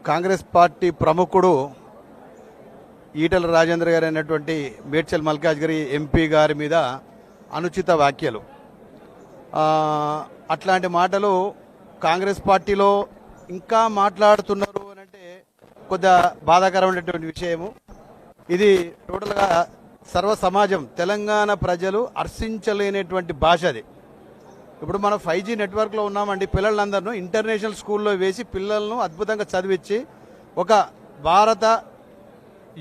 Congress party ప్రముఖుడు Etela Rajender గారు అయినటువంటి Medchal Malkajgiri MP గారి మీద అనుచిత వ్యాఖ్యలు, అట్లాంటి మాటలు కాంగ్రెస్ పార్టీలో ఇంకా మాట్లాడుతున్నారు అని అంటే కొద్దిగా బాధాకరమైనటువంటి విషయము. ఇది టోటల్గా సర్వ సమాజం, తెలంగాణ ప్రజలు హర్షించలేనటువంటి భాష అది. ఇప్పుడు మనం 5G నెట్వర్క్లో ఉన్నామండి. పిల్లలందరినూ ఇంటర్నేషనల్ స్కూల్లో వేసి పిల్లలను అద్భుతంగా చదివించి ఒక భారత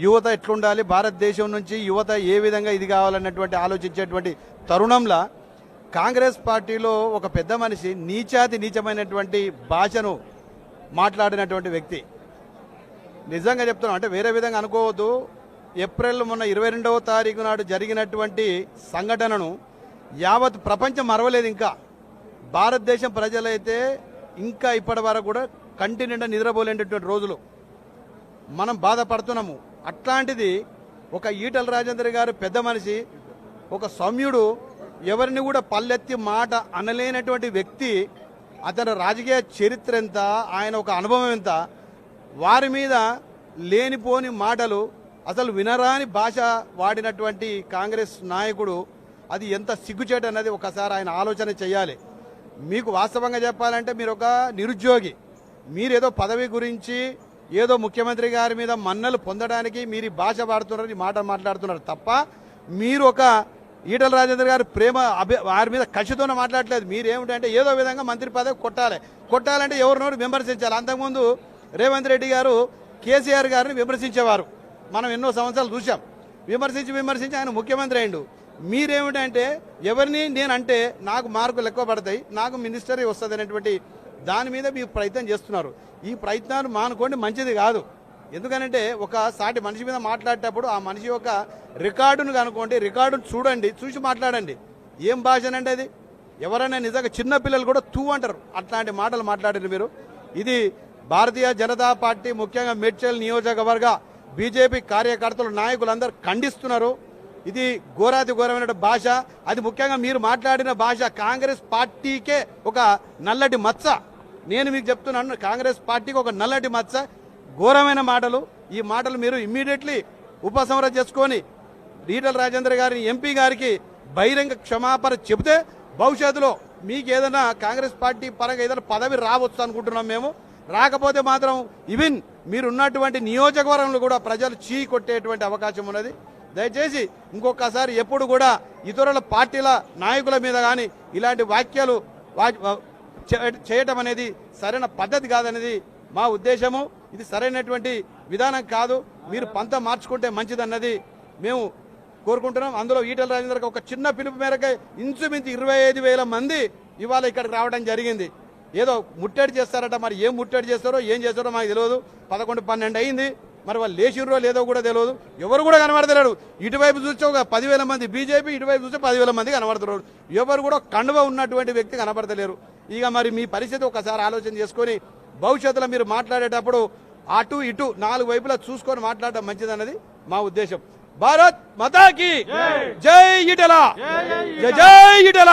యువత ఎట్లుండాలి, భారతదేశం నుంచి యువత ఏ విధంగా ఇది కావాలన్నటువంటి ఆలోచించేటువంటి తరుణంలో కాంగ్రెస్ పార్టీలో ఒక పెద్ద మనిషి నీచాతి నీచమైనటువంటి భాషను మాట్లాడినటువంటి వ్యక్తి. నిజంగా చెప్తున్నాం, అంటే వేరే విధంగా అనుకోవద్దు. ఏప్రిల్ మొన్న 22వ తారీఖు నాడు జరిగినటువంటి సంఘటనను యావత్ ప్రపంచం మరవలేదు. ఇంకా భారతదేశం ప్రజలైతే ఇంకా ఇప్పటి వరకు కూడా కంటి నిండా నిద్రపోలేనటువంటి రోజులు మనం బాధపడుతున్నాము. అట్లాంటిది ఒక ఈటల రాజేందర్ గారు పెద్ద మనిషి, ఒక సౌమ్యుడు, ఎవరిని కూడా పల్లెత్తి మాట అనలేనటువంటి వ్యక్తి. అతని రాజకీయ చరిత్ర ఎంత, ఆయన ఒక అనుభవం ఎంత, వారి మీద లేనిపోని మాటలు, అసలు వినరాని భాష వాడినటువంటి కాంగ్రెస్ నాయకుడు, అది ఎంత సిగ్గుచేటు అన్నది ఒకసారి ఆయన ఆలోచన చేయాలి. మీకు వాస్తవంగా చెప్పాలంటే మీరు ఒక నిరుద్యోగి, మీరేదో పదవి గురించి ఏదో ముఖ్యమంత్రి గారి మీద మన్నలు పొందడానికి మీరు భాష వాడుతున్నారు, ఈ మాట మాట్లాడుతున్నారు తప్ప మీరు ఒక ఈటల రాజేందర్ గారి ప్రేమ వారి మీద కసితోనే మాట్లాడలేదు. మీరేమిటంటే ఏదో విధంగా మంత్రి పదవి కొట్టాలంటే ఎవరినోరు విమర్శించాలి. అంతకుముందు రేవంత్ రెడ్డి గారు కేసీఆర్ గారిని విమర్శించేవారు, మనం ఎన్నో సంవత్సరాలు చూసాం. విమర్శించి ఆయన ముఖ్యమంత్రి అయిండు. మీరేమిటంటే ఎవరిని నేనంటే నాకు మార్కులు ఎక్కువ పడతాయి, నాకు మినిస్టరీ వస్తుంది అనేటువంటి దాని మీద మీరు ప్రయత్నం చేస్తున్నారు. ఈ ప్రయత్నాలు మానుకోండి, మంచిది కాదు. ఎందుకనంటే ఒక సాటి మనిషి మీద మాట్లాడేటప్పుడు ఆ మనిషి యొక్క రికార్డును కనుకోండి, రికార్డును చూడండి, చూసి మాట్లాడండి. ఏం భాషనండి అది? ఎవరైనా నిజంగా చిన్నపిల్లలు కూడా తూ అంటారు, అట్లాంటి మాటలు మాట్లాడారు మీరు. ఇది భారతీయ జనతా పార్టీ ముఖ్యంగా మేడ్చల్ నియోజకవర్గ బీజేపీ కార్యకర్తలు, నాయకులందరూ ఖండిస్తున్నారు. ఇది ఘోరాతి ఘోరమైన భాష. అది ముఖ్యంగా మీరు మాట్లాడిన భాష కాంగ్రెస్ పార్టీకే ఒక నల్లటి మచ్చ. నేను మీకు చెప్తున్నాను, కాంగ్రెస్ పార్టీకి ఒక నల్లటి మచ్చ, ఘోరమైన మాటలు. ఈ మాటలు మీరు ఇమ్మీడియట్లీ ఉపసంహరణ చేసుకొని ఈటల రాజేందర్ గారిని ఎంపీ గారికి బహిరంగ క్షమాపణ చెబితే భవిష్యత్తులో మీకు ఏదైనా కాంగ్రెస్ పార్టీ పరంగా ఏదైనా పదవి రావచ్చు అనుకుంటున్నాం మేము. రాకపోతే మాత్రం ఈవెన్ మీరున్నటువంటి నియోజకవర్గంలో కూడా ప్రజలు చీ కొట్టేటువంటి అవకాశం ఉన్నది. దయచేసి ఇంకొకసారి ఎప్పుడు కూడా ఇతరుల పార్టీల నాయకుల మీద కానీ ఇలాంటి వ్యాఖ్యలు చేయటం అనేది సరైన పద్ధతి కాదనేది మా ఉద్దేశము. ఇది సరైనటువంటి విధానం కాదు. మీరు పంత మార్చుకుంటే మంచిదన్నది మేము కోరుకుంటున్నాం. అందులో ఈటల రాజేందర్కి ఒక చిన్న పిలుపు మేరకు ఇంచుమించు 25,000 మంది ఇవాళ ఇక్కడికి రావడం జరిగింది. ఏదో ముట్టడి చేస్తారట, మరి ఏం ముట్టడి చేస్తారో ఏం చేస్తారో మాకు తెలియదు. 11-12 అయింది, మరి వాళ్ళు లేచిర్రో లేదో కూడా తెలియదు. ఎవరు కూడా కనబడతలేడు. ఇటువైపు చూస్తే ఒక 10,000 మంది బీజేపీ, ఇటువైపు చూస్తే 10,000 మంది కనబడుతున్నారు. ఎవరు కూడా కండువ ఉన్నటువంటి వ్యక్తి కనబడతలేరు. ఇక మరి మీ పరిస్థితి ఒకసారి ఆలోచన చేసుకొని భవిష్యత్తులో మీరు మాట్లాడేటప్పుడు అటు ఇటు 4 వైపులా చూసుకొని మాట్లాడడం మంచిదన్నది మా ఉద్దేశం. భారత్ మాతాకి జై ఈటల, జై ఈటల.